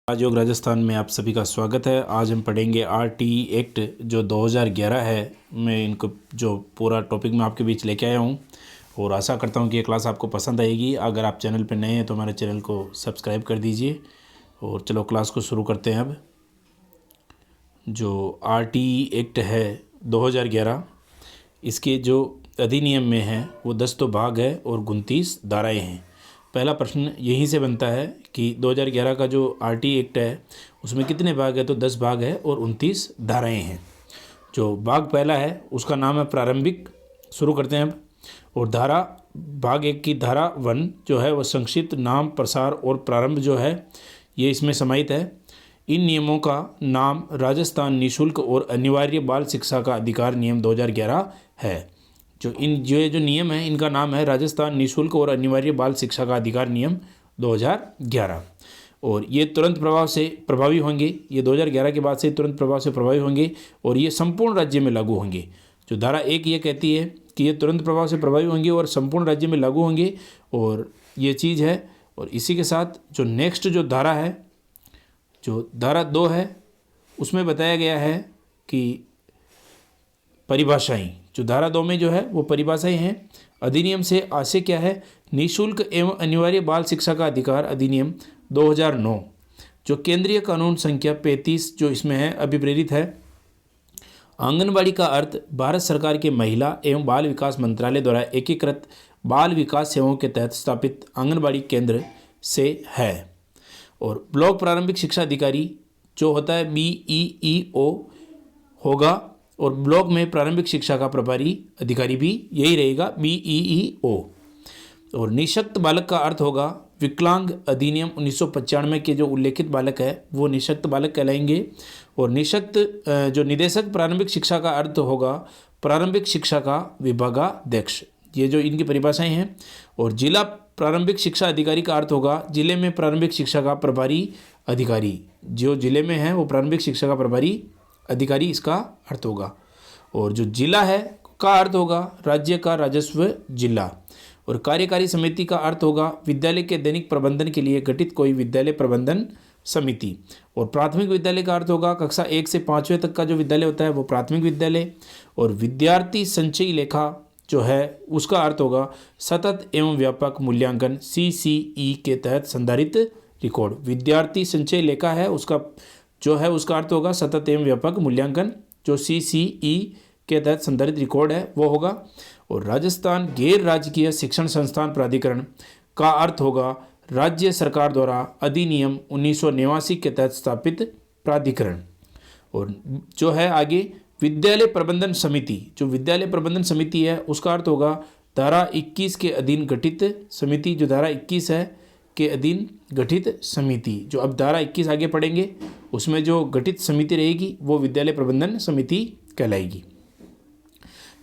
राजयोग राजस्थान में आप सभी का स्वागत है। आज हम पढ़ेंगे आरटीई एक्ट जो 2011 है। मैं इनको जो पूरा टॉपिक मैं आपके बीच लेके आया हूँ और आशा करता हूँ कि ये क्लास आपको पसंद आएगी। अगर आप चैनल पर नए हैं तो हमारे चैनल को सब्सक्राइब कर दीजिए। और चलो क्लास को शुरू करते हैं। अब जो आरटीई एक्ट है 2011, इसके जो अधिनियम में है वो 10 तो भाग है और 29 धाराएँ हैं। पहला प्रश्न यहीं से बनता है कि 2011 का जो आरटीई एक्ट है उसमें कितने भाग है, तो 10 भाग है और 29 धाराएँ हैं। जो भाग पहला है उसका नाम है प्रारंभिक। शुरू करते हैं अब। और धारा भाग 1 की धारा 1 जो है वह संक्षिप्त नाम प्रसार और प्रारंभ जो है ये इसमें समाहित है। इन नियमों का नाम राजस्थान निःशुल्क और अनिवार्य बाल शिक्षा का अधिकार नियम 2011 है। जो नियम है इनका नाम है राजस्थान निःशुल्क और अनिवार्य बाल शिक्षा का अधिकार नियम 2011। और ये तुरंत प्रभाव से प्रभावी होंगे। ये 2011 के बाद से तुरंत प्रभाव से प्रभावी होंगे और ये संपूर्ण राज्य में लागू होंगे। जो धारा 1 ये कहती है कि ये तुरंत प्रभाव से प्रभावी होंगे और संपूर्ण राज्य में लागू होंगे, और ये चीज़ है। और इसी के साथ जो नेक्स्ट जो धारा है, जो धारा 2 है, उसमें बताया गया है कि परिभाषाएं, जो धारा 2 में जो है वो परिभाषाएं हैं। अधिनियम से आशय क्या है? निःशुल्क एवं अनिवार्य बाल शिक्षा का अधिकार अधिनियम 2009, जो केंद्रीय कानून संख्या 35 जो इसमें है अभिप्रेरित है। आंगनबाड़ी का अर्थ भारत सरकार के महिला एवं बाल विकास मंत्रालय द्वारा एकीकृत बाल विकास सेवाओं के तहत स्थापित आंगनबाड़ी केंद्र से है। और ब्लॉक प्रारंभिक शिक्षा अधिकारी जो होता है BEEO होगा, और ब्लॉक में प्रारंभिक शिक्षा का प्रभारी अधिकारी भी यही रहेगा, BEEO। और निःशक्त बालक का अर्थ होगा विकलांग अधिनियम 1995 के जो उल्लेखित बालक है वो निःशक्त बालक कहलाएंगे। और निःशक्त जो निदेशक प्रारंभिक शिक्षा का अर्थ होगा प्रारंभिक शिक्षा का विभागाध्यक्ष। ये जो इनकी परिभाषाएं हैं। और जिला प्रारंभिक शिक्षा अधिकारी का अर्थ होगा जिले में प्रारंभिक शिक्षा का प्रभारी अधिकारी। जो जिले में है वो प्रारंभिक शिक्षा का प्रभारी अधिकारी इसका अर्थ होगा। और जो जिला है का अर्थ होगा राज्य का राजस्व जिला। और कार्यकारी समिति का अर्थ होगा विद्यालय के दैनिक प्रबंधन के लिए गठित कोई विद्यालय प्रबंधन समिति। और प्राथमिक विद्यालय का अर्थ होगा कक्षा 1 से 5वीं तक का जो विद्यालय होता है वो प्राथमिक विद्यालय। और विद्यार्थी संचयी लेखा जो है उसका अर्थ होगा सतत एवं व्यापक मूल्यांकन CCE के तहत संधारित रिकॉर्ड। विद्यार्थी संचय लेखा है उसका जो है उसका अर्थ होगा सतत एवं व्यापक मूल्यांकन, जो CCE के तहत संधारित रिकॉर्ड है वो होगा। और राजस्थान गैर राजकीय शिक्षण संस्थान प्राधिकरण का अर्थ होगा राज्य सरकार द्वारा अधिनियम 1989 के तहत स्थापित प्राधिकरण। और जो है आगे विद्यालय प्रबंधन समिति, जो विद्यालय प्रबंधन समिति है उसका अर्थ होगा धारा 21 के अधीन गठित समिति। जो धारा 21 है के अधीन गठित समिति, जो अब धारा 21 आगे पढ़ेंगे उसमें जो गठित समिति रहेगी वो विद्यालय प्रबंधन समिति कहलाएगी।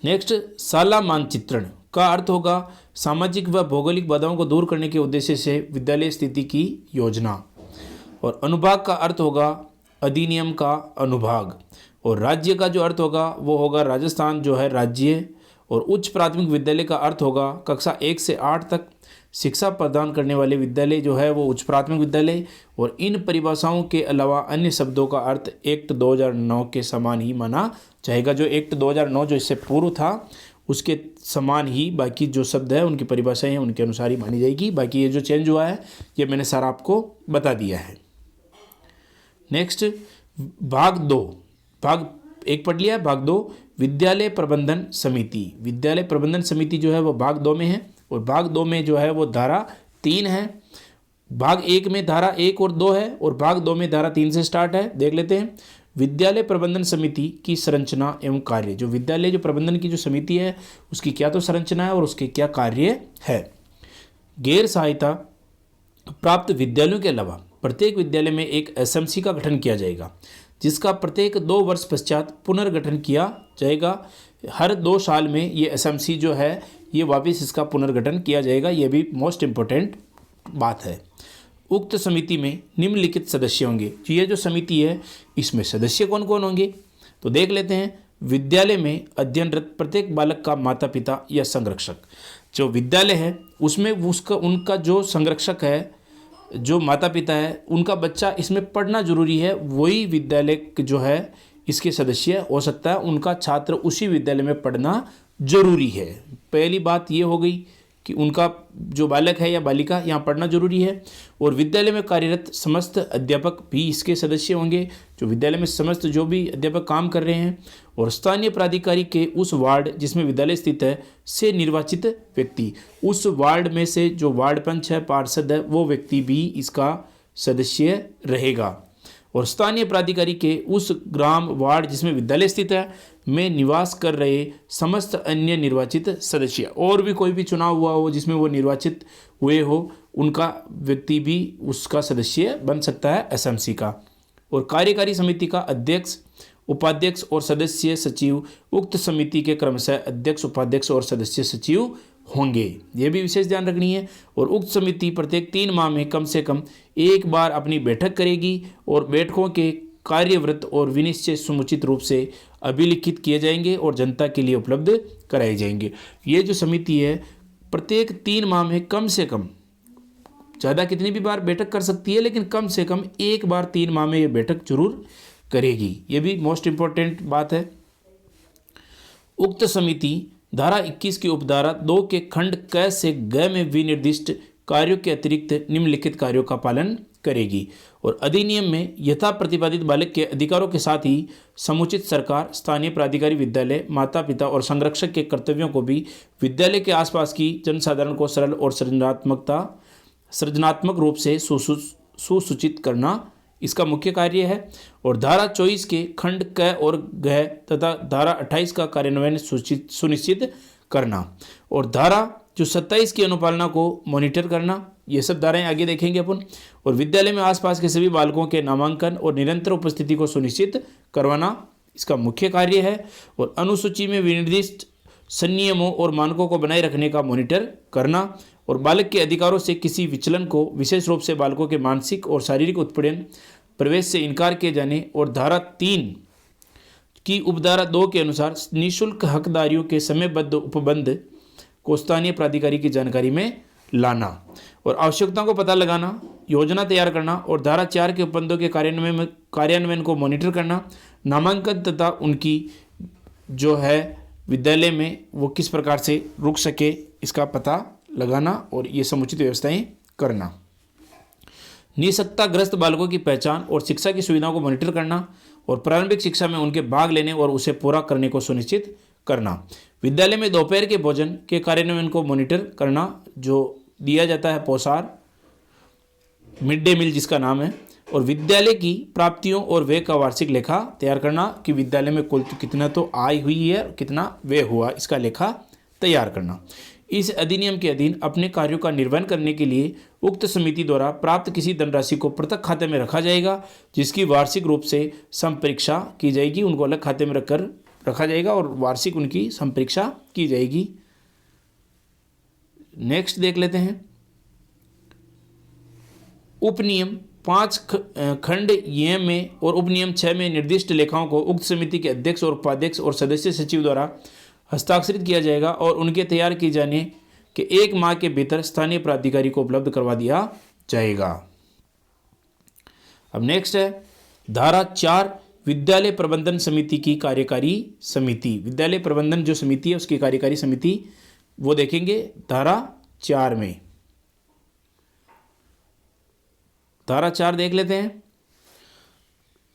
नेक्स्ट, शाला मानचित्रण का अर्थ होगा सामाजिक व भौगोलिक बाधाओं को दूर करने के उद्देश्य से विद्यालय स्थिति की योजना। और अनुभाग का अर्थ होगा अधिनियम का अनुभाग। और राज्य का जो अर्थ होगा वो होगा राजस्थान जो है राज्य। और उच्च प्राथमिक विद्यालय का अर्थ होगा कक्षा 1 से 8 तक शिक्षा प्रदान करने वाले विद्यालय जो है वो उच्च प्राथमिक विद्यालय। और इन परिभाषाओं के अलावा अन्य शब्दों का अर्थ एक्ट 2009 के समान ही माना जाएगा। जो एक्ट 2009 जो इससे पूर्व था उसके समान ही बाकी जो शब्द है उनकी परिभाषाएं हैं उनके अनुसार ही मानी जाएगी। बाकी ये जो चेंज हुआ है ये मैंने सारा आपको बता दिया है। नेक्स्ट, भाग 2, भाग 1 पढ़ लिया। भाग 2 विद्यालय प्रबंधन समिति। विद्यालय प्रबंधन समिति जो है वो भाग 2 में है। और भाग 2 में जो है वो धारा 3 है। भाग 1 में धारा 1 और 2 है और भाग 2 में धारा 3 से स्टार्ट है। देख लेते हैं। विद्यालय प्रबंधन समिति की संरचना एवं कार्य। जो विद्यालय जो प्रबंधन की जो समिति है उसकी क्या तो संरचना है और उसके क्या कार्य है। गैर सहायता प्राप्त विद्यालयों के अलावा प्रत्येक विद्यालय में एक SMC का गठन किया जाएगा, जिसका प्रत्येक 2 वर्ष पश्चात पुनर्गठन किया जाएगा। हर 2 साल में ये SMC जो है ये वापस इसका पुनर्गठन किया जाएगा। ये भी मोस्ट इम्पोर्टेंट बात है। उक्त समिति में निम्नलिखित सदस्य होंगे। तो ये जो समिति है इसमें सदस्य कौन कौन होंगे तो देख लेते हैं। विद्यालय में अध्ययनरत प्रत्येक बालक का माता पिता या संरक्षक। जो विद्यालय है उसमें उसका उनका जो संरक्षक है जो माता पिता है उनका बच्चा इसमें पढ़ना जरूरी है, वही विद्यालय जो है इसके सदस्य हो सकता है, उनका छात्र उसी विद्यालय में पढ़ना जरूरी है। पहली बात ये हो गई कि उनका जो बालक है या बालिका यहाँ पढ़ना जरूरी है। और विद्यालय में कार्यरत समस्त अध्यापक भी इसके सदस्य होंगे, जो विद्यालय में समस्त जो भी अध्यापक काम कर रहे हैं। और स्थानीय प्राधिकारी के उस वार्ड जिसमें विद्यालय स्थित है से निर्वाचित व्यक्ति, उस वार्ड में से जो वार्ड पंच है, पार्षद है, वो व्यक्ति भी इसका सदस्य रहेगा। और स्थानीय प्राधिकारी के उस ग्राम वार्ड जिसमें विद्यालय स्थित है में निवास कर रहे समस्त अन्य निर्वाचित सदस्य, और भी कोई भी चुनाव हुआ हो जिसमें वो निर्वाचित हुए हो, उनका व्यक्ति भी उसका सदस्य बन सकता है एसएमसी का। और कार्यकारी समिति का अध्यक्ष, उपाध्यक्ष और सदस्य सचिव उक्त समिति के क्रमशः अध्यक्ष, उपाध्यक्ष और सदस्य सचिव होंगे। यह भी विशेष ध्यान रखनी है। और उक्त समिति प्रत्येक 3 माह में कम से कम एक बार अपनी बैठक करेगी और बैठकों के कार्यवृत्त और विनिश्चय समुचित रूप से अभिलिखित किए जाएंगे और जनता के लिए उपलब्ध कराए जाएंगे। ये जो समिति है प्रत्येक 3 माह में कम से कम, ज़्यादा कितनी भी बार बैठक कर सकती है, लेकिन कम से कम एक बार 3 माह में ये बैठक जरूर करेगी। ये भी मोस्ट इम्पोर्टेंट बात है। उक्त समिति धारा 21 की उपधारा 2 के खंड क से ग में विनिर्दिष्ट कार्यों के अतिरिक्त निम्नलिखित कार्यों का पालन करेगी। और अधिनियम में यथा प्रतिपादित बालक के अधिकारों के साथ ही समुचित सरकार, स्थानीय प्राधिकारी, विद्यालय, माता पिता और संरक्षक के कर्तव्यों को भी विद्यालय के आसपास की जनसाधारण को सरल और सृजनात्मक रूप से सुसूचित करना इसका मुख्य कार्य है। और धारा 24 के खंड क और घ तथा धारा 28 का कार्यान्वयन सुनिश्चित करना। और धारा जो 27 की अनुपालना को मॉनिटर करना। ये सब धाराएं आगे देखेंगे अपन। और विद्यालय में आसपास के सभी बालकों के नामांकन और निरंतर उपस्थिति को सुनिश्चित करवाना इसका मुख्य कार्य है। और अनुसूची में विनिर्दिष्ट संनियमों और मानकों को बनाए रखने का मॉनिटर करना। और बालक के अधिकारों से किसी विचलन को, विशेष रूप से बालकों के मानसिक और शारीरिक उत्पीड़न, प्रवेश से इनकार किए जाने और धारा 3 की उपधारा 2 के अनुसार निःशुल्क हकदारियों के समयबद्ध उपबंध को स्थानीय प्राधिकारी की जानकारी में लाना। और आवश्यकताओं को पता लगाना, योजना तैयार करना और धारा 4 के उपबंधों के कार्यान्वयन को मॉनिटर करना। नामांकन तथा उनकी जो है विद्यालय में वो किस प्रकार से रुक सके इसका पता लगाना और ये समुचित व्यवस्थाएं करना। निःशक्तताग्रस्त बालकों की पहचान और शिक्षा की सुविधाओं को मॉनिटर करना और प्रारंभिक शिक्षा में उनके भाग लेने और उसे पूरा करने को सुनिश्चित करना। विद्यालय में दोपहर के भोजन के कार्यान्वयन को मॉनिटर करना, जो दिया जाता है पोषाहार, मिड डे मील जिसका नाम है। और विद्यालय की प्राप्तियों और व्यय का वार्षिक लेखा तैयार करना कि विद्यालय में कुल कितना तो आय हुई है, कितना व्यय हुआ, इसका लेखा तैयार करना। इस अधिनियम के अधीन अपने कार्यों का निर्वहन करने के लिए उक्त समिति द्वारा प्राप्त किसी धनराशि को पृथक खाते में रखा जाएगा, जिसकी वार्षिक रूप से संपरीक्षा की जाएगी। उनको अलग खाते में रखा जाएगा और वार्षिक उनकी संपरीक्षा की जाएगी। नेक्स्ट देख लेते हैं। उपनियम 5 खंड ये में और उपनियम 6 में निर्दिष्ट लेखाओं को उक्त समिति के अध्यक्ष और उपाध्यक्ष और सदस्य सचिव द्वारा हस्ताक्षरित किया जाएगा और उनके तैयार किए जाने के 1 माह के भीतर स्थानीय प्राधिकारी को उपलब्ध करवा दिया जाएगा। अब नेक्स्ट है धारा 4 विद्यालय प्रबंधन समिति की कार्यकारी समिति। विद्यालय प्रबंधन जो समिति है उसकी कार्यकारी समिति वो देखेंगे धारा 4 में। धारा 4 देख लेते हैं।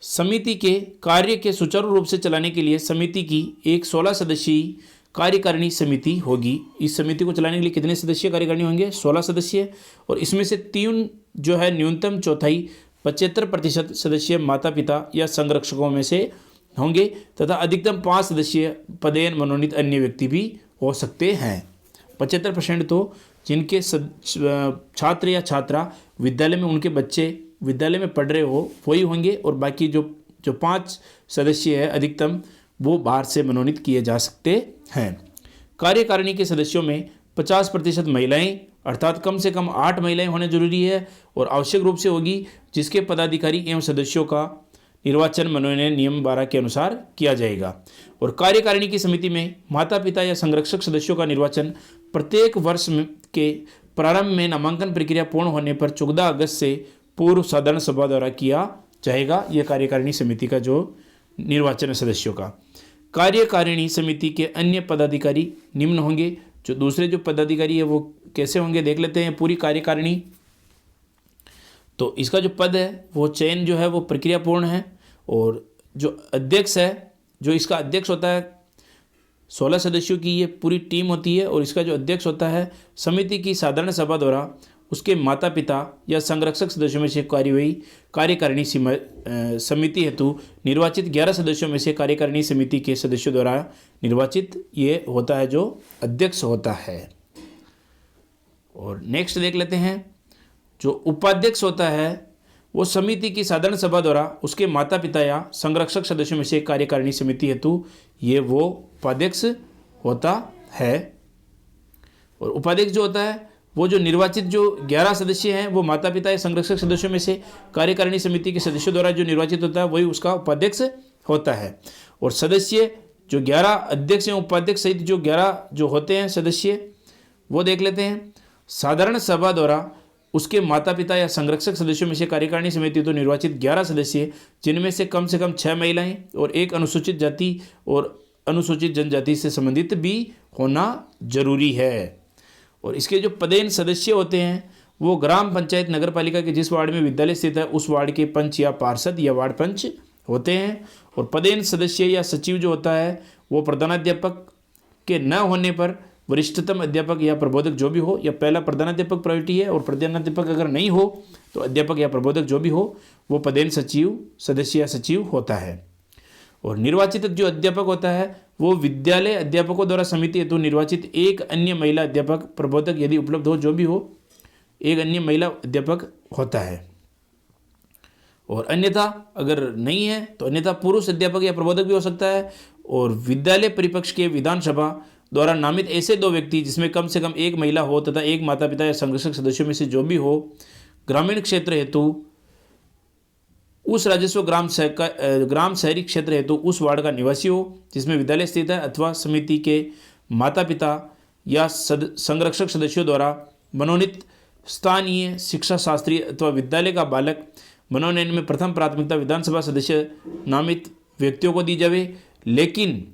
समिति के कार्य के सुचारू रूप से चलाने के लिए समिति की एक 16 सदस्यीय कार्यकारिणी समिति होगी। इस समिति को चलाने के लिए कितने सदस्य कार्यकारिणी होंगे? 16 सदस्य। और इसमें से 3 जो है न्यूनतम चौथाई 75% सदस्य माता पिता या संरक्षकों में से होंगे तथा अधिकतम 5 सदस्य पदेन मनोनीत अन्य व्यक्ति भी हो सकते हैं। 75% तो जिनके छात्र या छात्रा विद्यालय में उनके बच्चे विद्यालय में पढ़ रहे हो वही होंगे और बाकी जो 5 सदस्य है अधिकतम वो बाहर से मनोनीत किए जा सकते हैं। कार्यकारिणी के सदस्यों में 50% महिलाएं अर्थात कम से कम 8 महिलाएं होने जरूरी है और आवश्यक रूप से होगी, जिसके पदाधिकारी एवं सदस्यों का निर्वाचन मनोनयन नियम 12 के अनुसार किया जाएगा। और कार्यकारिणी की समिति में माता पिता या संरक्षक सदस्यों का निर्वाचन प्रत्येक वर्ष के प्रारंभ में नामांकन प्रक्रिया पूर्ण होने पर 14 अगस्त से पूर्व साधारण सभा द्वारा किया जाएगा। यह कार्यकारिणी समिति का जो निर्वाचन है सदस्यों का। कार्यकारिणी समिति के अन्य पदाधिकारी निम्न होंगे। जो दूसरे जो पदाधिकारी है वो कैसे होंगे देख लेते हैं। पूरी कार्यकारिणी, तो इसका जो पद है वो चयन जो है वो प्रक्रिया पूर्ण है, और जो अध्यक्ष है, जो इसका अध्यक्ष होता है 16 सदस्यों की ये पूरी टीम होती है, और इसका जो अध्यक्ष होता है समिति की साधारण सभा द्वारा उसके माता पिता या संरक्षक सदस्यों में से कार्यकारिणी समिति हेतु निर्वाचित 11 सदस्यों में से कार्यकारिणी समिति के सदस्यों द्वारा निर्वाचित ये होता है जो अध्यक्ष होता है। और नेक्स्ट देख लेते हैं। जो उपाध्यक्ष होता है वो समिति की साधारण सभा द्वारा उसके माता पिता या संरक्षक सदस्यों में से कार्यकारिणी समिति हेतु ये वो उपाध्यक्ष होता है। और उपाध्यक्ष जो होता है वो जो निर्वाचित जो 11 सदस्य हैं वो माता पिता या संरक्षक सदस्यों में से कार्यकारिणी समिति के सदस्यों द्वारा जो निर्वाचित होता है वही उसका उपाध्यक्ष होता है। और सदस्य जो 11 अध्यक्ष हैं उपाध्यक्ष सहित जो 11 जो होते हैं सदस्य वो देख लेते हैं। साधारण सभा द्वारा उसके माता पिता या संरक्षक सदस्यों में से कार्यकारिणी समिति तो निर्वाचित 11 सदस्य, जिनमें से कम 6 महिलाएं और एक अनुसूचित जाति और अनुसूचित जनजाति से संबंधित भी होना जरूरी है। और इसके जो पदेन सदस्य होते हैं वो ग्राम पंचायत नगर पालिका के जिस वार्ड में विद्यालय स्थित है उस वार्ड के पंच या पार्षद या वार्ड पंच होते हैं। और पदेन सदस्य या सचिव जो होता है वो प्रधानाध्यापक के न होने पर वरिष्ठतम अध्यापक या प्रबोधक जो भी हो, या पहला प्रधानाध्यापक प्रायोरिटी है, और प्रधानाध्यापक अगर नहीं हो तो अध्यापक या प्रबोधक जो भी हो वो पदेन सचिव सदस्य या सचिव होता है। और निर्वाचित जो अध्यापक होता है वो विद्यालय अध्यापकों द्वारा समिति हेतु निर्वाचित एक अन्य महिला अध्यापक प्रबोधक यदि उपलब्ध हो जो भी हो एक अन्य महिला अध्यापक होता है। और अन्यथा अगर नहीं है तो अन्यथा पुरुष अध्यापक या प्रबोधक भी हो सकता है। और विद्यालय परिपक्ष के विधानसभा द्वारा नामित ऐसे 2 व्यक्ति जिसमें कम से कम एक महिला हो तथा एक माता पिता या संरक्षक सदस्यों में से जो भी हो ग्रामीण क्षेत्र हेतु उस राजस्व ग्राम शहरी क्षेत्र हेतु उस वार्ड का निवासी हो जिसमें विद्यालय स्थित है, अथवा समिति के माता पिता या संरक्षक सदस्यों द्वारा मनोनीत स्थानीय शिक्षा शास्त्री अथवा विद्यालय का बालक मनोनयन में प्रथम प्राथमिकता विधानसभा सदस्य नामित व्यक्तियों को दी जावे। लेकिन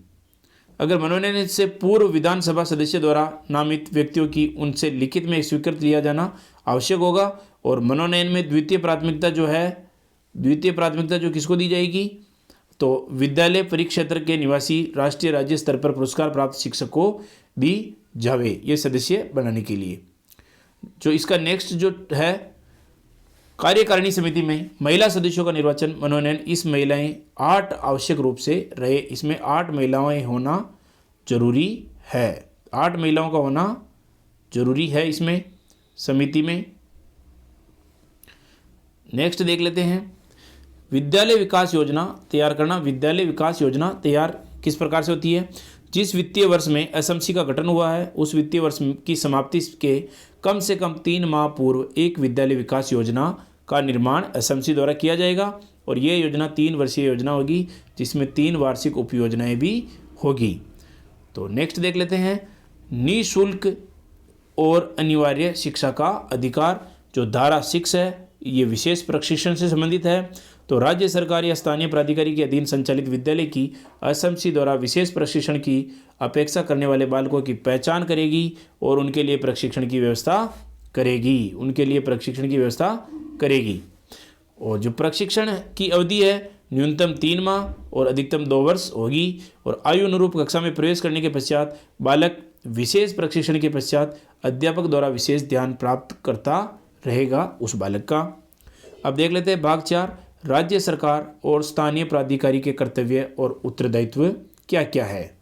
अगर मनोनयन से पूर्व विधानसभा सदस्य द्वारा नामित व्यक्तियों की उनसे लिखित में स्वीकृत लिया जाना आवश्यक होगा। और मनोनयन में द्वितीय प्राथमिकता जो किसको दी जाएगी तो विद्यालय परिक्षेत्र के निवासी राष्ट्रीय राज्य स्तर पर पुरस्कार प्राप्त शिक्षक को दी जावे ये सदस्य बनाने के लिए। जो इसका नेक्स्ट जो है कार्यकारिणी समिति में महिला सदस्यों का निर्वाचन मनोनयन, इस महिलाएं 8 आवश्यक रूप से रहे, इसमें 8 महिलाएं होना जरूरी है। 8 महिलाओं का होना जरूरी है इसमें समिति में। नेक्स्ट देख लेते हैं विद्यालय विकास योजना तैयार करना। विद्यालय विकास योजना तैयार किस प्रकार से होती है? जिस वित्तीय वर्ष में एसएमसी का गठन हुआ है उस वित्तीय वर्ष की समाप्ति के कम से कम 3 माह पूर्व एक विद्यालय विकास योजना का निर्माण एसएमसी द्वारा किया जाएगा। और ये योजना 3 वर्षीय योजना होगी जिसमें 3 वार्षिक उपयोजनाएं भी होगी। तो नेक्स्ट देख लेते हैं निःशुल्क और अनिवार्य शिक्षा का अधिकार। जो धारा 6 है ये विशेष प्रशिक्षण से संबंधित है। तो राज्य सरकार या स्थानीय प्राधिकारी के अधीन संचालित विद्यालय की एसएमसी द्वारा विशेष प्रशिक्षण की अपेक्षा करने वाले बालकों की पहचान करेगी और उनके लिए प्रशिक्षण की व्यवस्था करेगी। और जो प्रशिक्षण की अवधि है न्यूनतम 3 माह और अधिकतम 2 वर्ष होगी। और आयु अनुरूप कक्षा में प्रवेश करने के पश्चात बालक विशेष प्रशिक्षण के पश्चात अध्यापक द्वारा विशेष ध्यान प्राप्त करता रहेगा उस बालक का। अब देख लेते हैं भाग 4 राज्य सरकार और स्थानीय प्राधिकारी के कर्तव्य और उत्तरदायित्व क्या क्या है।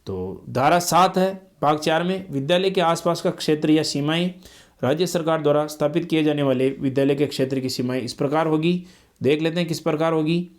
तो धारा 7 है भाग 4 में विद्यालय के आसपास का क्षेत्र या सीमाएं। राज्य सरकार द्वारा स्थापित किए जाने वाले विद्यालय के क्षेत्र की सीमाएं इस प्रकार होगी। देख लेते हैं किस प्रकार होगी।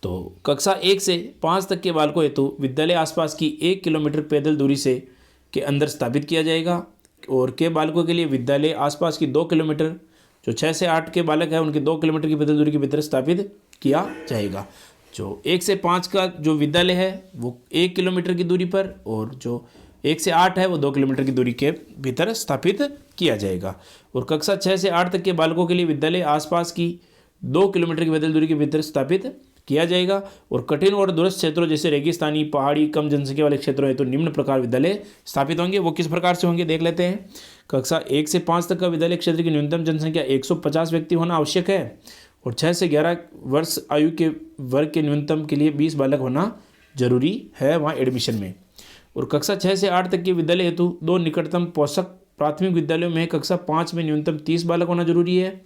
तो कक्षा 1 से 5 तक के बालकों हेतु विद्यालय आसपास की 1 किलोमीटर पैदल दूरी से के अंदर स्थापित किया जाएगा। और के बालकों के लिए विद्यालय आसपास की 2 किलोमीटर, जो 6 से 8 के बालक हैं उनकी 2 किलोमीटर की पैदल दूरी के भीतर स्थापित किया जाएगा। जो 1 से 5 का जो विद्यालय है वो 1 किलोमीटर की दूरी पर, और जो 1 से 8 है वो 2 किलोमीटर की दूरी के भीतर स्थापित किया जाएगा। और कक्षा 6 से 8 तक के बालकों के लिए विद्यालय आसपास की 2 किलोमीटर की पैदल दूरी के भीतर स्थापित किया जाएगा। और कठिन और दूरस्थ क्षेत्रों जैसे रेगिस्तानी, पहाड़ी, कम जनसंख्या वाले क्षेत्रों में तो निम्न प्रकार विद्यालय स्थापित होंगे। वो किस प्रकार से होंगे देख लेते हैं। कक्षा 1 से 5 तक का विद्यालय क्षेत्र की न्यूनतम जनसंख्या 150 व्यक्ति होना आवश्यक है। और 6 से 11 वर्ष आयु के वर्ग के न्यूनतम के लिए 20 बालक होना जरूरी है वहाँ एडमिशन में। और कक्षा 6 से 8 तक के विद्यालय हेतु 2 निकटतम पोषक प्राथमिक विद्यालयों में कक्षा 5 में न्यूनतम 30 बालक होना जरूरी है।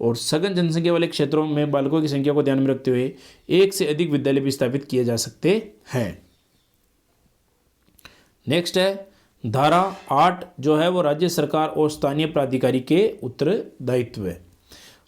और सघन जनसंख्या वाले क्षेत्रों में बालकों की संख्या को ध्यान में रखते हुए 1 से अधिक विद्यालय भी स्थापित किए जा सकते हैं। नेक्स्ट है धारा 8 जो है वो राज्य सरकार और स्थानीय प्राधिकारी के उत्तरदायित्व है।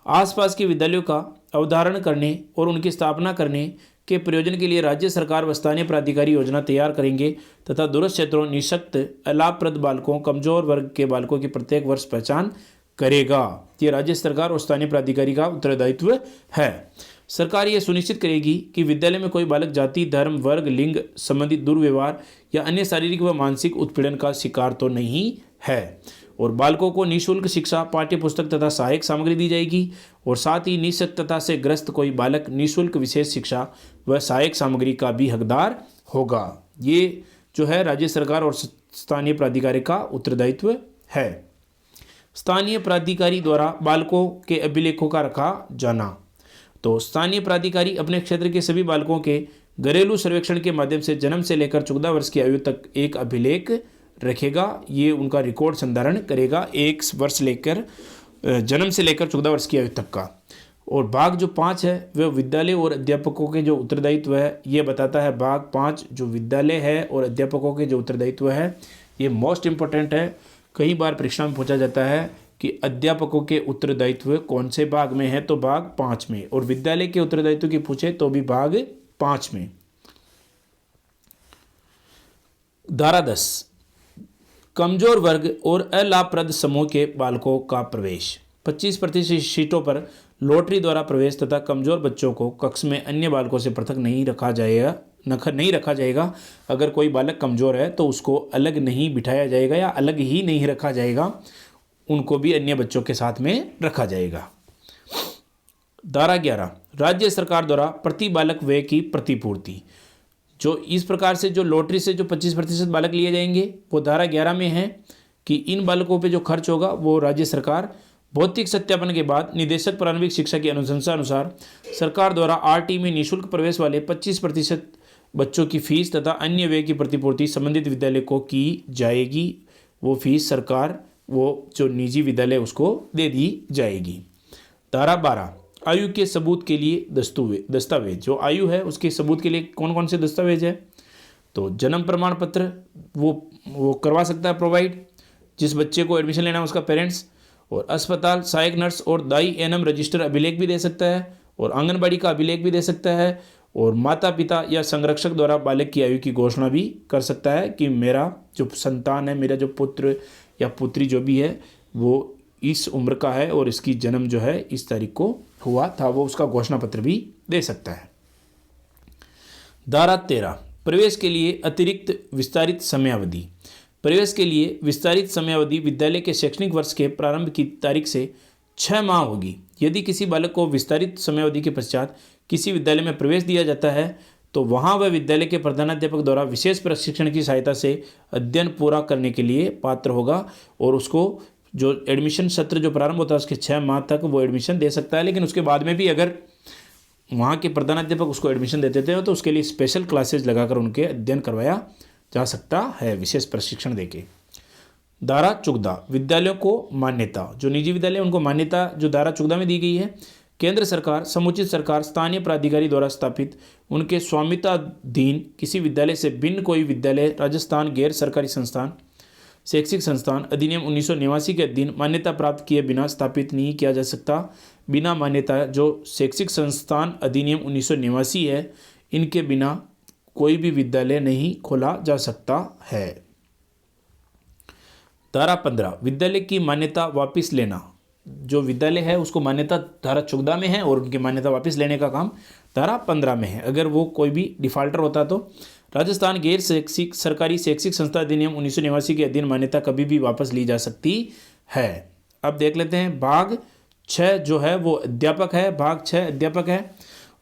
आसपास के विद्यालयों का अवधारण करने और उनकी स्थापना करने के प्रयोजन के लिए राज्य सरकार व स्थानीय प्राधिकारी योजना तैयार करेंगे तथा दूरस्थ क्षेत्रों, निःशक्त, अलाभप्रद बालकों, कमजोर वर्ग के बालकों की प्रत्येक वर्ष पहचान करेगा। ये राज्य सरकार और स्थानीय प्राधिकारी का उत्तरदायित्व है। सरकार ये सुनिश्चित करेगी कि विद्यालय में कोई बालक जाति, धर्म, वर्ग, लिंग संबंधित दुर्व्यवहार या अन्य शारीरिक व मानसिक उत्पीड़न का शिकार तो नहीं है। और बालकों को निःशुल्क शिक्षा, पाठ्य पुस्तक तथा सहायक सामग्री दी जाएगी। और साथ ही निःशक्तता से ग्रस्त कोई बालक निःशुल्क विशेष शिक्षा व सहायक सामग्री का भी हकदार होगा। ये जो है राज्य सरकार और स्थानीय प्राधिकारी का उत्तरदायित्व है। स्थानीय प्राधिकारी द्वारा बालकों के अभिलेखों का रखा जाना। तो स्थानीय प्राधिकारी अपने क्षेत्र के सभी बालकों के घरेलू सर्वेक्षण के माध्यम से जन्म से लेकर 14 वर्ष की आयु तक एक अभिलेख रखेगा। ये उनका रिकॉर्ड संधारण करेगा 1 वर्ष लेकर जन्म से लेकर 14 वर्ष की आयु तक का। और भाग जो 5 है वह विद्यालय और अध्यापकों के जो उत्तरदायित्व है ये बताता है। भाग 5 जो विद्यालय है और अध्यापकों के जो उत्तरदायित्व है ये मोस्ट इम्पोर्टेंट है। कई बार परीक्षा में पूछा जाता है कि अध्यापकों के उत्तरदायित्व कौन से भाग में है, तो भाग 5 में। और विद्यालय के उत्तरदायित्व की पूछे तो भी भाग 5 में। धारा 10 कमजोर वर्ग और अलाभप्रद समूह के बालकों का प्रवेश। 25% सीटों पर लॉटरी द्वारा प्रवेश तथा कमजोर बच्चों को कक्ष में अन्य बालकों से पृथक नहीं रखा जाएगा। अगर कोई बालक कमजोर है तो उसको अलग नहीं बिठाया जाएगा या अलग ही नहीं रखा जाएगा, उनको भी अन्य बच्चों के साथ में रखा जाएगा। धारा 11 राज्य सरकार द्वारा प्रति बालक व्यय की प्रतिपूर्ति। जो इस प्रकार से जो लॉटरी से जो 25% बालक लिए जाएंगे वो धारा 11 में है कि इन बालकों पे जो खर्च होगा वो राज्य सरकार भौतिक सत्यापन के बाद निदेशक प्रारंभिक शिक्षा की अनुशंसा अनुसार सरकार द्वारा आरटी में निःशुल्क प्रवेश वाले 25% बच्चों की फीस तथा अन्य व्यय की प्रतिपूर्ति संबंधित विद्यालय को की जाएगी। वो फीस सरकार वो जो निजी विद्यालय उसको दे दी जाएगी। धारा 12 आयु के सबूत के लिए दस्तावेज। जो आयु है उसके सबूत के लिए कौन कौन से दस्तावेज है, तो जन्म प्रमाण पत्र वो करवा सकता है प्रोवाइड जिस बच्चे को एडमिशन लेना है उसका पेरेंट्स। और अस्पताल, सहायक नर्स और दाई एनएम रजिस्टर अभिलेख भी दे सकता है। और आंगनबाड़ी का अभिलेख भी दे सकता है। और माता पिता या संरक्षक द्वारा बालक की आयु की घोषणा भी कर सकता है कि मेरा जो संतान है, मेरा जो पुत्र या पुत्री जो भी है वो इस उम्र का है और इसकी जन्म जो है इस तारीख को हुआ था, वो उसका घोषणा पत्र भी दे सकता है। धारा 13 प्रवेश के लिए अतिरिक्त विस्तारित समयावधि। प्रवेश के लिए विस्तारित समयावधि विद्यालय के शैक्षणिक वर्ष के प्रारंभ की तारीख से 6 माह होगी। यदि किसी बालक को विस्तारित समयावधि के पश्चात किसी विद्यालय में प्रवेश दिया जाता है तो वहाँ वह विद्यालय के प्रधानाध्यापक द्वारा विशेष प्रशिक्षण की सहायता से अध्ययन पूरा करने के लिए पात्र होगा। और उसको जो एडमिशन सत्र जो प्रारंभ होता है उसके 6 माह तक वो एडमिशन दे सकता है। लेकिन उसके बाद में भी अगर वहाँ के प्रधानाध्यापक उसको एडमिशन दे देते हैं तो उसके लिए स्पेशल क्लासेज लगाकर उनके अध्ययन करवाया जा सकता है विशेष प्रशिक्षण देके। धारा 14 विद्यालयों को मान्यता। जो निजी विद्यालय उनको मान्यता जो धारा 14 में दी गई है। केंद्र सरकार, समुचित सरकार, स्थानीय प्राधिकारी द्वारा स्थापित उनके स्वामित्वाधीन किसी विद्यालय से भिन्न कोई विद्यालय राजस्थान गैर सरकारी संस्थान शैक्षिक संस्थान अधिनियम 1989 के अधीन मान्यता प्राप्त किए बिना स्थापित नहीं किया जा सकता। बिना मान्यता जो शैक्षिक संस्थान अधिनियम 1989 है इनके बिना कोई भी विद्यालय नहीं खोला जा सकता है। धारा 15 विद्यालय की मान्यता वापस लेना। जो विद्यालय है उसको मान्यता धारा 14 में है और उनकी मान्यता वापस लेने का काम धारा 15 में है। अगर वो कोई भी डिफाल्टर होता तो राजस्थान गैर शैक्षिक सरकारी शैक्षिक संस्था अधिनियम 1989 के अधीन मान्यता कभी भी वापस ली जा सकती है। अब देख लेते हैं भाग 6 जो है वो अध्यापक है, भाग 6 अध्यापक है।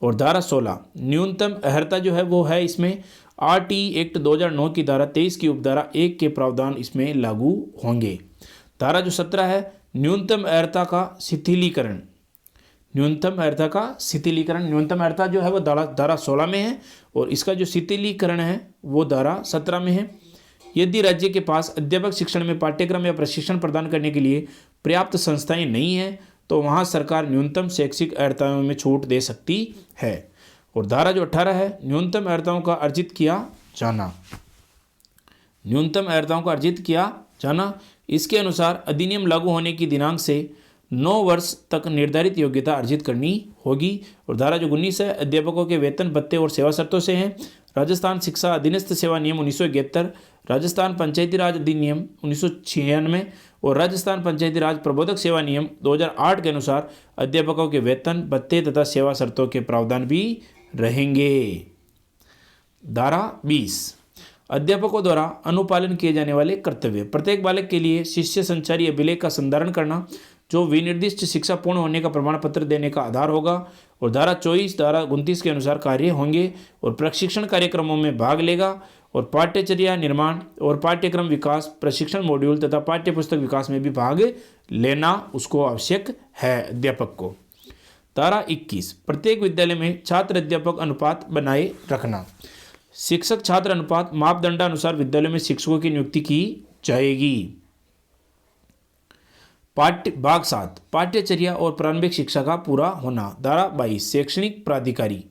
और धारा 16 न्यूनतम अर्हता जो है वो है इसमें RT एक्ट 2009 की धारा 23 की उपधारा 1 के प्रावधान इसमें लागू होंगे। धारा जो 17 है न्यूनतम अर्हता का शिथिलीकरण, न्यूनतम अर्हता जो है वो धारा 16 में है और इसका जो शिथिलीकरण है वो धारा 17 में है। यदि राज्य के पास अध्यापक शिक्षण में पाठ्यक्रम या प्रशिक्षण प्रदान करने के लिए पर्याप्त संस्थाएं नहीं हैं तो वहां सरकार न्यूनतम शैक्षिक अर्हताओं में छूट दे सकती है। और धारा जो 18 है न्यूनतम अर्हताओं का अर्जित किया जाना, इसके अनुसार अधिनियम लागू होने की दिनांक से 9 वर्ष तक निर्धारित योग्यता अर्जित करनी होगी। और धारा जो 19 है अध्यापकों के वेतन भत्ते और सेवा शर्तों से हैं। राजस्थान शिक्षा अधीनस्थ सेवा नियम 1971, राजस्थान पंचायती राज अधिनियम 1996 और राजस्थान पंचायती राज प्रबोधक सेवा नियम 2008 के अनुसार अध्यापकों के वेतन भत्ते तथा सेवा शर्तों के प्रावधान भी रहेंगे। धारा 20 अध्यापकों द्वारा अनुपालन किए जाने वाले कर्तव्य, प्रत्येक बालक के लिए शिष्य संचारी अभिलेख का संधारण करना जो विनिर्दिष्ट शिक्षा पूर्ण होने का प्रमाण पत्र देने का आधार होगा। और धारा 24 धारा 29 के अनुसार कार्य होंगे और प्रशिक्षण कार्यक्रमों में भाग लेगा और पाठ्यचर्या निर्माण और पाठ्यक्रम विकास, प्रशिक्षण मॉड्यूल तथा पाठ्य पुस्तक विकास में भी भाग लेना उसको आवश्यक है अध्यापक को। धारा 21 प्रत्येक विद्यालय में छात्र अध्यापक अनुपात बनाए रखना, शिक्षक छात्र अनुपात मापदंडानुसार विद्यालय में शिक्षकों की नियुक्ति की जाएगी। भाग 7 पाठ्यचर्या और प्रारंभिक शिक्षा का पूरा होना। धारा 22 शैक्षणिक प्राधिकारी,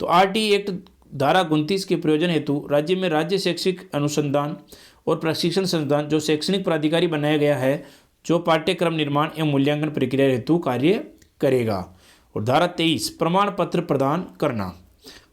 तो RT एक्ट धारा 29 के प्रयोजन हेतु राज्य में राज्य शैक्षिक अनुसंधान और प्रशिक्षण संस्थान जो शैक्षणिक प्राधिकारी बनाया गया है जो पाठ्यक्रम निर्माण एवं मूल्यांकन प्रक्रिया हेतु कार्य करेगा। और धारा 23 प्रमाण पत्र प्रदान करना,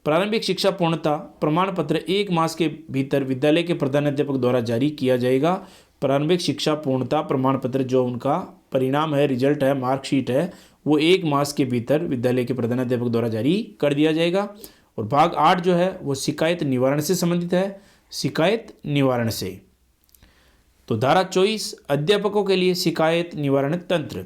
प्रारंभिक शिक्षा पूर्णता प्रमाण पत्र 1 मास के भीतर विद्यालय के प्रधानाध्यापक द्वारा जारी किया जाएगा। प्रारंभिक शिक्षा पूर्णता प्रमाण पत्र जो उनका परिणाम है, रिजल्ट है, मार्कशीट है, वो 1 मास के भीतर विद्यालय के प्रधानाध्यापक द्वारा जारी कर दिया जाएगा। और भाग 8 जो है वो शिकायत निवारण से संबंधित है, शिकायत निवारण से। तो धारा 24 अध्यापकों के लिए शिकायत निवारण तंत्र,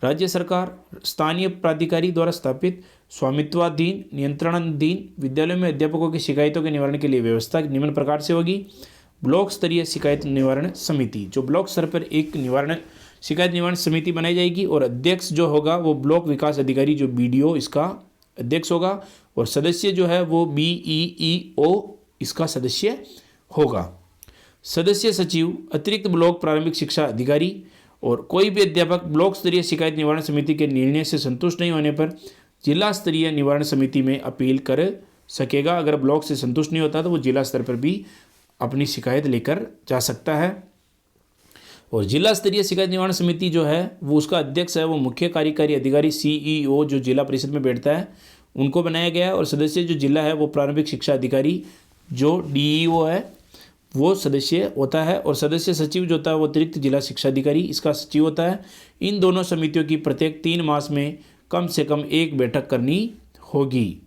राज्य सरकार स्थानीय प्राधिकारी द्वारा स्थापित स्वामित्वाधीन नियंत्रणाधीन विद्यालयों में अध्यापकों की शिकायतों के निवारण के लिए व्यवस्था निम्न प्रकार से होगी। ब्लॉक स्तरीय शिकायत निवारण समिति, जो ब्लॉक स्तर पर एक शिकायत निवारण समिति बनाई जाएगी और अध्यक्ष जो होगा वो ब्लॉक विकास अधिकारी जो BDO इसका अध्यक्ष होगा और सदस्य जो है वो BEEO इसका सदस्य होगा। सदस्य सचिव अतिरिक्त ब्लॉक प्रारंभिक शिक्षा अधिकारी। और कोई भी अध्यापक ब्लॉक स्तरीय शिकायत निवारण समिति के निर्णय से संतुष्ट नहीं होने पर जिला स्तरीय निवारण समिति में अपील कर सकेगा। अगर ब्लॉक से संतुष्ट नहीं होता तो वो जिला स्तर पर भी अपनी शिकायत लेकर जा सकता है। और जिला स्तरीय शिकायत निवारण समिति जो है वो उसका अध्यक्ष है वो मुख्य कार्यकारी अधिकारी CEO जो जिला परिषद में बैठता है उनको बनाया गया है। और सदस्य जो जिला है वो प्रारंभिक शिक्षा अधिकारी जो DEO है वो सदस्य होता है। और सदस्य सचिव जो होता है वो अतिरिक्त जिला शिक्षा अधिकारी इसका सचिव होता है। इन दोनों समितियों की प्रत्येक 3 मास में कम से कम 1 बैठक करनी होगी।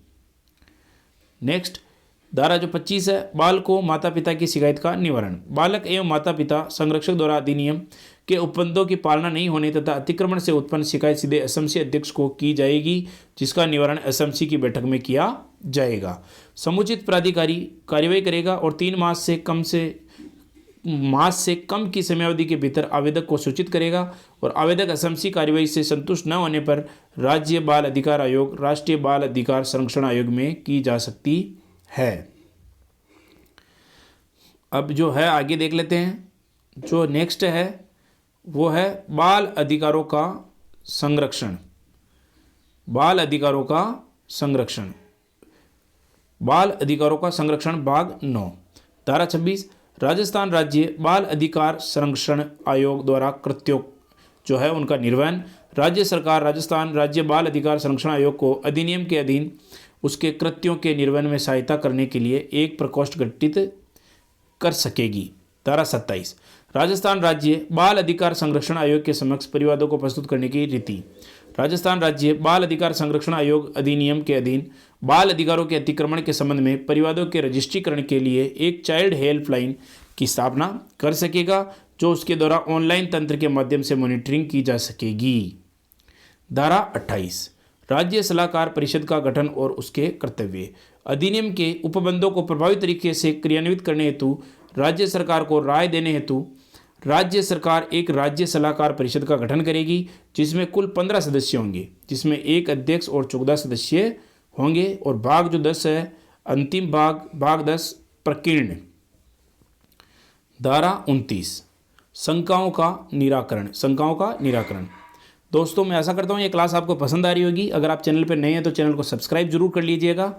नेक्स्ट धारा जो 25 है बालकों माता पिता की शिकायत का निवारण, बालक एवं माता पिता संरक्षक द्वारा अधिनियम के उपबंधों की पालना नहीं होने तथा अतिक्रमण से उत्पन्न शिकायत सीधे एसएमसी अध्यक्ष को की जाएगी जिसका निवारण एसएमसी की बैठक में किया जाएगा। समुचित प्राधिकारी कार्यवाही करेगा और 3 मास से कम की समयावधि के भीतर आवेदक को सूचित करेगा। और आवेदक एसएमसी कार्यवाही से संतुष्ट न होने पर राज्य बाल अधिकार आयोग राष्ट्रीय बाल अधिकार संरक्षण आयोग में की जा सकती है। अब जो है आगे देख लेते हैं, जो नेक्स्ट है वो है बाल अधिकारों का संरक्षण। बाल अधिकारों का संरक्षण भाग 9 धारा 26 राजस्थान राज्य बाल अधिकार संरक्षण आयोग द्वारा कृत्यों जो है उनका निर्वहन, राज्य सरकार राजस्थान राज्य बाल अधिकार संरक्षण आयोग को अधिनियम के अधीन उसके कृत्यों के निर्वहन में सहायता करने के लिए एक प्रकोष्ठ गठित कर सकेगी। धारा 27 राजस्थान राज्य बाल अधिकार संरक्षण आयोग के समक्ष परिवादों को प्रस्तुत करने की रीति, राजस्थान राज्य बाल अधिकार संरक्षण आयोग अधिनियम के अधीन बाल अधिकारों के अतिक्रमण के संबंध में परिवादों के रजिस्ट्रीकरण के लिए एक चाइल्ड हेल्पलाइन की स्थापना कर सकेगा, जो उसके द्वारा ऑनलाइन तंत्र के माध्यम से मॉनिटरिंग की जा सकेगी। धारा 28 राज्य सलाहकार परिषद का गठन और उसके कर्तव्य। अधिनियम के उपबंधों को प्रभावी तरीके से क्रियान्वित करने हेतु राज्य सरकार को राय देने हेतु राज्य सरकार एक राज्य सलाहकार परिषद का गठन करेगी, जिसमें कुल 15 सदस्य होंगे, जिसमें एक अध्यक्ष और 14 सदस्य होंगे। और भाग जो 10 है, अंतिम भाग 10 प्रकीर्ण। धारा 29 शंकाओं का निराकरण। दोस्तों, मैं आशा करता हूँ ये क्लास आपको पसंद आ रही होगी। अगर आप चैनल पर नए हैं तो चैनल को सब्सक्राइब जरूर कर लीजिएगा।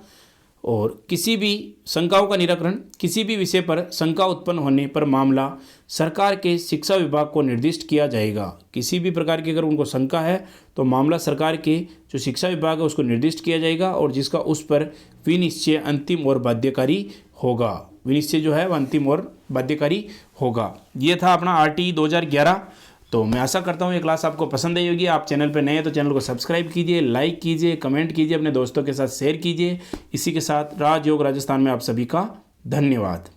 और किसी भी शंकाओं का निराकरण, किसी भी विषय पर शंका उत्पन्न होने पर मामला सरकार के शिक्षा विभाग को निर्दिष्ट किया जाएगा। किसी भी प्रकार की अगर उनको शंका है तो मामला सरकार के जो शिक्षा विभाग है उसको निर्दिष्ट किया जाएगा, और जिसका उस पर विनिश्चय अंतिम और बाध्यकारी होगा। विनिश्चय जो है वह अंतिम और बाध्यकारी होगा। ये था अपना RTE 2011। तो मैं आशा करता हूँ ये क्लास आपको पसंद आई होगी। आप चैनल पर नए हैं तो चैनल को सब्सक्राइब कीजिए, लाइक कीजिए, कमेंट कीजिए, अपने दोस्तों के साथ शेयर कीजिए। इसी के साथ राजयोग राजस्थान में आप सभी का धन्यवाद।